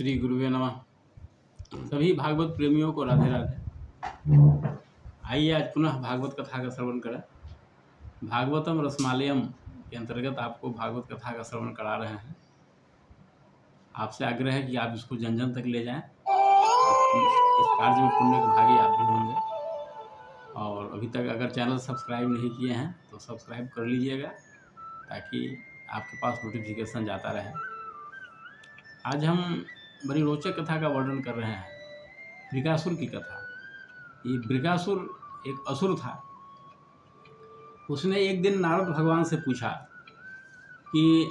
श्री गुरुवे नमः। सभी भागवत प्रेमियों को राधे राधे। आइए आज पुनः भागवत कथा का श्रवण करें। भागवतम रसमालयम के अंतर्गत आपको भागवत कथा का श्रवण करा रहे हैं। आपसे आग्रह है कि आप इसको जन जन तक ले जाएं। इस कार्य में पुण्य के भागी आप भी होंगे। और अभी तक अगर चैनल सब्सक्राइब नहीं किए हैं तो सब्सक्राइब कर लीजिएगा ताकि आपके पास नोटिफिकेशन जाता रहे। आज हम बड़ी रोचक कथा का वर्णन कर रहे हैं, बृकासुर की कथा। ये बृकासुर एक असुर था। उसने एक दिन नारद भगवान से पूछा कि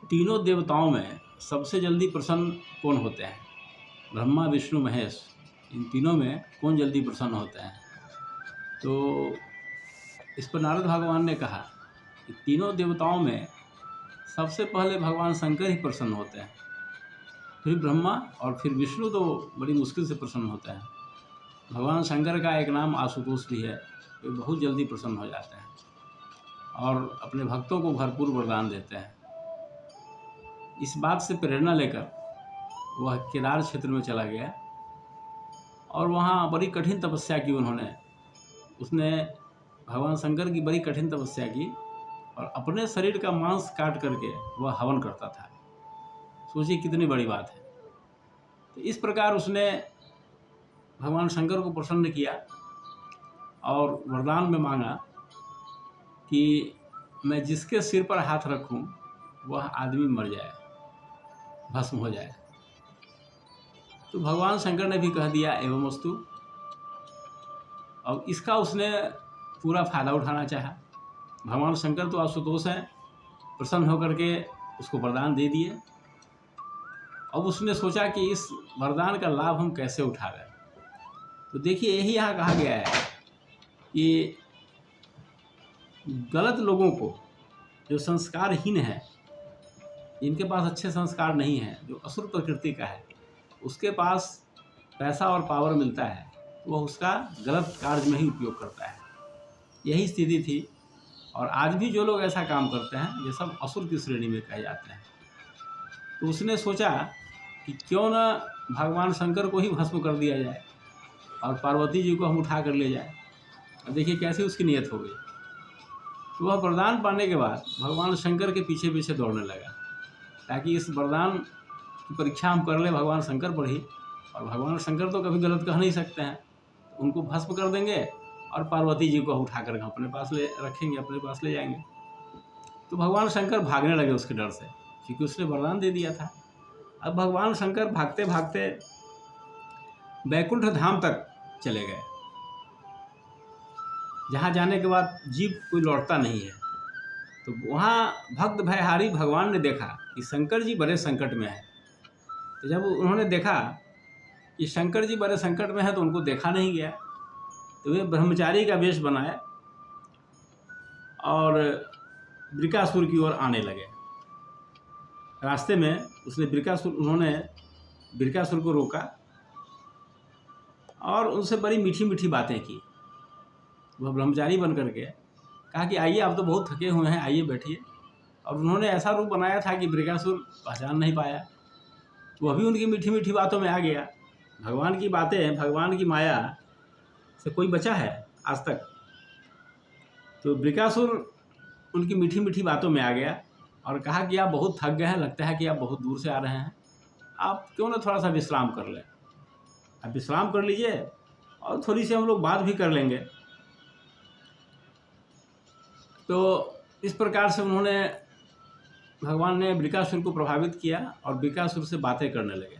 तीनों देवताओं में सबसे जल्दी प्रसन्न कौन होते हैं। ब्रह्मा विष्णु महेश, इन तीनों में कौन जल्दी प्रसन्न होते हैं। तो इस पर नारद भगवान ने कहा कि तीनों देवताओं में सबसे पहले भगवान शंकर ही प्रसन्न होते हैं, फिर ब्रह्मा और फिर विष्णु तो बड़ी मुश्किल से प्रसन्न होते हैं। भगवान शंकर का एक नाम आशुतोष भी है, वे बहुत जल्दी प्रसन्न हो जाते हैं और अपने भक्तों को भरपूर वरदान देते हैं। इस बात से प्रेरणा लेकर वह केदार क्षेत्र में चला गया और वहाँ बड़ी कठिन तपस्या की उसने भगवान शंकर की बड़ी कठिन तपस्या की और अपने शरीर का मांस काट करके वह हवन करता था। सोचिए कितनी बड़ी बात है। तो इस प्रकार उसने भगवान शंकर को प्रसन्न किया और वरदान में मांगा कि मैं जिसके सिर पर हाथ रखूं वह आदमी मर जाए, भस्म हो जाए। तो भगवान शंकर ने भी कह दिया एवमस्तु। अब इसका उसने पूरा फायदा उठाना चाहा। भगवान शंकर तो आशुतोष हैं, प्रसन्न होकर के उसको वरदान दे दिए। अब उसने सोचा कि इस वरदान का लाभ हम कैसे उठावें। तो देखिए यही यहाँ कहा गया है कि गलत लोगों को, जो संस्कारहीन है, जिनके पास अच्छे संस्कार नहीं हैं, जो असुर प्रकृति का है, उसके पास पैसा और पावर मिलता है तो वह उसका गलत कार्य में ही उपयोग करता है। यही स्थिति थी। और आज भी जो लोग ऐसा काम करते हैं ये सब असुर की श्रेणी में कहे जाते हैं। तो उसने सोचा कि क्यों न भगवान शंकर को ही भस्म कर दिया जाए और पार्वती जी को हम उठा कर ले जाए। और देखिए कैसी उसकी नीयत हो गई। तो वह वरदान पाने के बाद भगवान शंकर के पीछे पीछे दौड़ने लगा ताकि इस वरदान की परीक्षा हम कर ले भगवान शंकर पर ही। और भगवान शंकर तो कभी गलत कह नहीं सकते हैं, तो उनको भस्म कर देंगे और पार्वती जी को उठा कर अपने पास ले रखेंगे, अपने पास ले जाएंगे। तो भगवान शंकर भागने लगे उसके डर से, क्योंकि उसने वरदान दे दिया था। अब भगवान शंकर भागते भागते बैकुंठ धाम तक चले गए, जहाँ जाने के बाद जीव कोई लौटता नहीं है। तो वहाँ भक्त भयहारी भगवान ने देखा कि शंकर जी बड़े संकट में हैं। तो जब उन्होंने देखा कि शंकर जी बड़े संकट में हैं तो उनको देखा नहीं गया। तो वे ब्रह्मचारी का वेश बनाए और बृकासुर की ओर आने लगे। रास्ते में उन्होंने बृकासुर को रोका और उनसे बड़ी मीठी मीठी बातें की। वह ब्रह्मचारी बन करके कहा कि आइए, आप तो बहुत थके हुए हैं, आइए बैठिए। और उन्होंने ऐसा रूप बनाया था कि बृकासुर पहचान नहीं पाया। तो वह भी उनकी मीठी मीठी बातों में आ गया। भगवान की बातें, भगवान की माया से कोई बचा है आज तक। तो बृकासुर उनकी मीठी मीठी बातों में आ गया और कहा कि आप बहुत थक गए हैं, लगता है कि आप बहुत दूर से आ रहे हैं, आप क्यों ना थोड़ा सा विश्राम कर लें। आप विश्राम कर लीजिए और थोड़ी सी हम लोग बात भी कर लेंगे। तो इस प्रकार से भगवान ने बृकासुर को प्रभावित किया और बृकासुर से बातें करने लगे।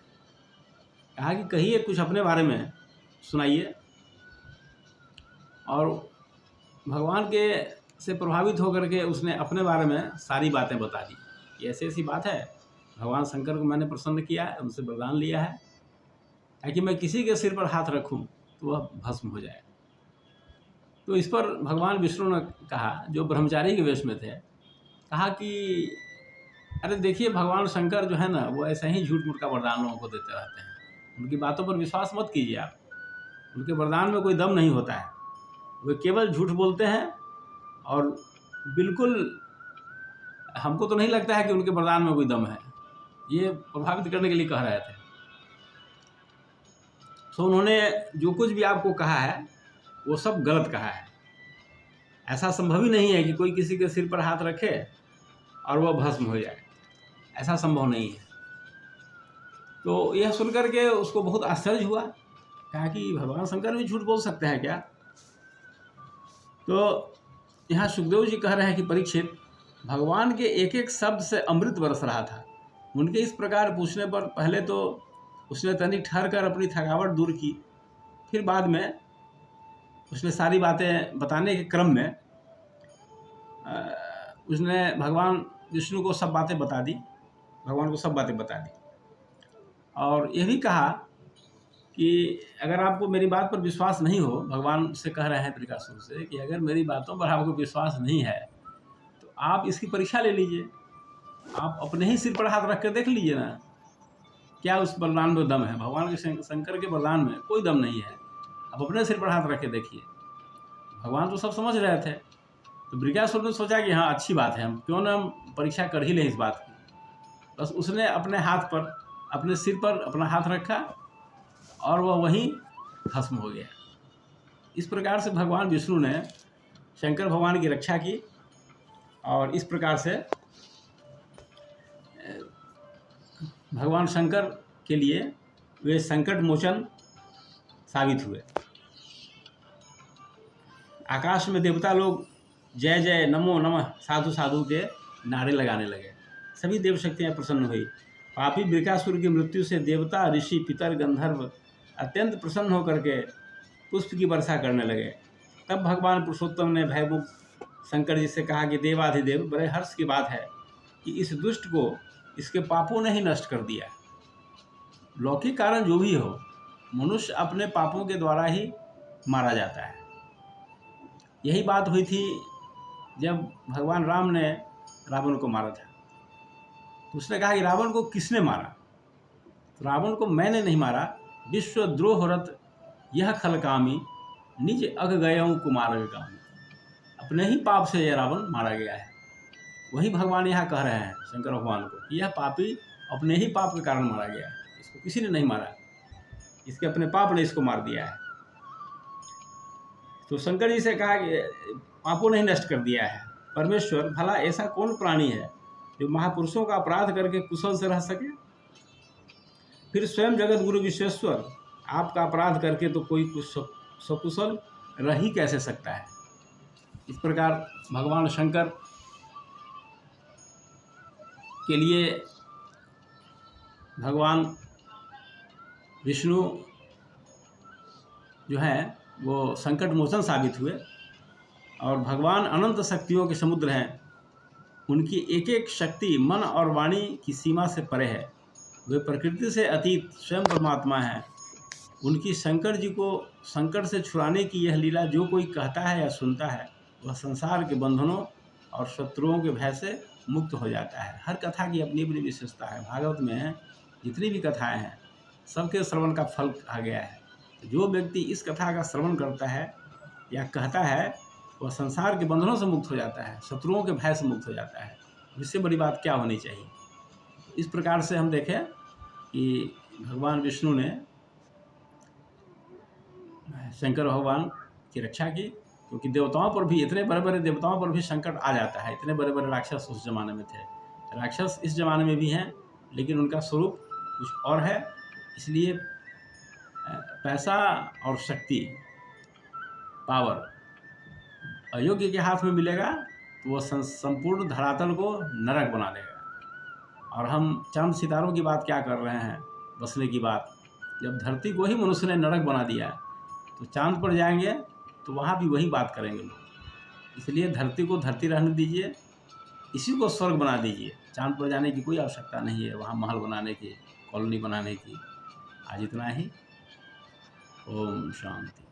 कहा कि कहिए, कुछ अपने बारे में सुनाइए। और भगवान के से प्रभावित होकर के उसने अपने बारे में सारी बातें बता दी। ये ऐसी ऐसी बात है, भगवान शंकर को मैंने प्रसन्न किया है, उनसे वरदान लिया है ताकि मैं किसी के सिर पर हाथ रखूं तो वह भस्म हो जाए। तो इस पर भगवान विष्णु ने कहा, जो ब्रह्मचारी के वेश में थे, कहा कि अरे देखिए, भगवान शंकर जो है ना, वो ऐसे ही झूठ मूठ का वरदान लोगों को देते रहते हैं। उनकी बातों पर विश्वास मत कीजिए आप। उनके वरदान में कोई दम नहीं होता है। वे केवल झूठ बोलते हैं और बिल्कुल हमको तो नहीं लगता है कि उनके वरदान में कोई दम है। ये प्रभावित करने के लिए कह रहे थे। तो उन्होंने जो कुछ भी आपको कहा है वो सब गलत कहा है। ऐसा संभव ही नहीं है कि कोई किसी के सिर पर हाथ रखे और वह भस्म हो जाए, ऐसा संभव नहीं है। तो यह सुनकर के उसको बहुत आश्चर्य हुआ, कहा कि भगवान शंकर भी झूठ बोल सकते हैं क्या? तो यहाँ सुखदेव जी कह रहे हैं कि परीक्षित, भगवान के एक एक शब्द से अमृत बरस रहा था। उनके इस प्रकार पूछने पर पहले तो उसने तनिक ठहर कर अपनी थकावट दूर की, फिर बाद में उसने सारी बातें बताने के क्रम में उसने भगवान विष्णु को सब बातें बता दी, भगवान को सब बातें बता दी और यह भी कहा कि अगर आपको मेरी बात पर विश्वास नहीं हो, भगवान से कह रहे हैं त्रिकासुर से कि अगर मेरी बातों पर आपको विश्वास नहीं है तो आप इसकी परीक्षा ले लीजिए, आप अपने ही सिर पर हाथ रख कर देख लीजिए ना, क्या उस बलिदान में दम है? भगवान के शंकर के बलिदान में कोई दम नहीं है, आप अपने सिर पर हाथ रख के देखिए। भगवान तो सब समझ रहे थे, तो वृकासुर ने सोचा कि हाँ अच्छी बात है, हम क्यों ना हम परीक्षा कर ही लें इस बात की। बस उसने अपने हाथ पर, अपने सिर पर अपना हाथ रखा और वह वहीं भस्म हो गया। इस प्रकार से भगवान विष्णु ने शंकर भगवान की रक्षा की और इस प्रकार से भगवान शंकर के लिए वे संकट मोचन साबित हुए। आकाश में देवता लोग जय जय नमो नमः साधु साधु के नारे लगाने लगे। सभी देव शक्तियाँ प्रसन्न हुई। पापी वृकासुर की मृत्यु से देवता, ऋषि, पितर, गंधर्व अत्यंत प्रसन्न होकर के पुष्प की वर्षा करने लगे। तब भगवान पुरुषोत्तम ने भयमुक्त शंकर जी से कहा कि देवाधिदेव, बड़े हर्ष की बात है कि इस दुष्ट को इसके पापों ने ही नष्ट कर दिया। लौकिक कारण जो भी हो, मनुष्य अपने पापों के द्वारा ही मारा जाता है। यही बात हुई थी जब भगवान राम ने रावण को मारा था। तो उसने कहा कि रावण को किसने मारा? तो रावण को मैंने नहीं मारा, विश्वद्रोह रत यह खलकामी, निज अग गयऊँ कुमार गामी। अपने ही पाप से यह रावण मारा गया है। वही भगवान यहाँ कह रहे हैं शंकर भगवान को कि यह पापी अपने ही पाप के कारण मारा गया है, इसको किसी ने नहीं मारा, इसके अपने पाप ने इसको मार दिया है। तो शंकर जी से कहा कि पापों ने ही नष्ट कर दिया है। परमेश्वर, भला ऐसा कौन प्राणी है जो महापुरुषों का अपराध करके कुशल से रह सके? फिर स्वयं जगत गुरु विश्वेश्वर, आपका अपराध करके तो कोई सकुशल रह ही कैसे सकता है? इस प्रकार भगवान शंकर के लिए भगवान विष्णु जो हैं वो संकट मोचन साबित हुए और भगवान अनंत शक्तियों के समुद्र हैं। उनकी एक एक शक्ति मन और वाणी की सीमा से परे है। वे प्रकृति से अतीत स्वयं परमात्मा हैं। उनकी शंकर जी को संकट से छुड़ाने की यह लीला जो कोई कहता है या सुनता है, वह संसार के बंधनों और शत्रुओं के भय से मुक्त हो जाता है। हर कथा की अपनी अपनी विशेषता है। भागवत में जितनी भी कथाएं हैं सबके श्रवण का फल कहा गया है। जो व्यक्ति इस कथा का श्रवण करता है या कहता है वह संसार के बंधनों से मुक्त हो जाता है, शत्रुओं के भय से मुक्त हो जाता है। इससे बड़ी बात क्या होनी चाहिए? इस प्रकार से हम देखें कि भगवान विष्णु ने शंकर भगवान की रक्षा की, क्योंकि देवताओं पर भी, इतने बड़े बड़े देवताओं पर भी संकट आ जाता है। इतने बड़े बड़े राक्षस उस जमाने में थे। राक्षस इस जमाने में भी हैं, लेकिन उनका स्वरूप कुछ और है। इसलिए पैसा और शक्ति, पावर अयोग्य के हाथ में मिलेगा तो वह संपूर्ण धरातल को नरक बना देगा। और हम चांद सितारों की बात क्या कर रहे हैं, बसने की बात। जब धरती को ही मनुष्य ने नरक बना दिया तो चांद पर जाएंगे तो वहाँ भी वही बात करेंगे लोग। इसलिए धरती को धरती रहने दीजिए, इसी को स्वर्ग बना दीजिए। चांद पर जाने की कोई आवश्यकता नहीं है, वहाँ महल बनाने की, कॉलोनी बनाने की। आज इतना ही। ओम शांति।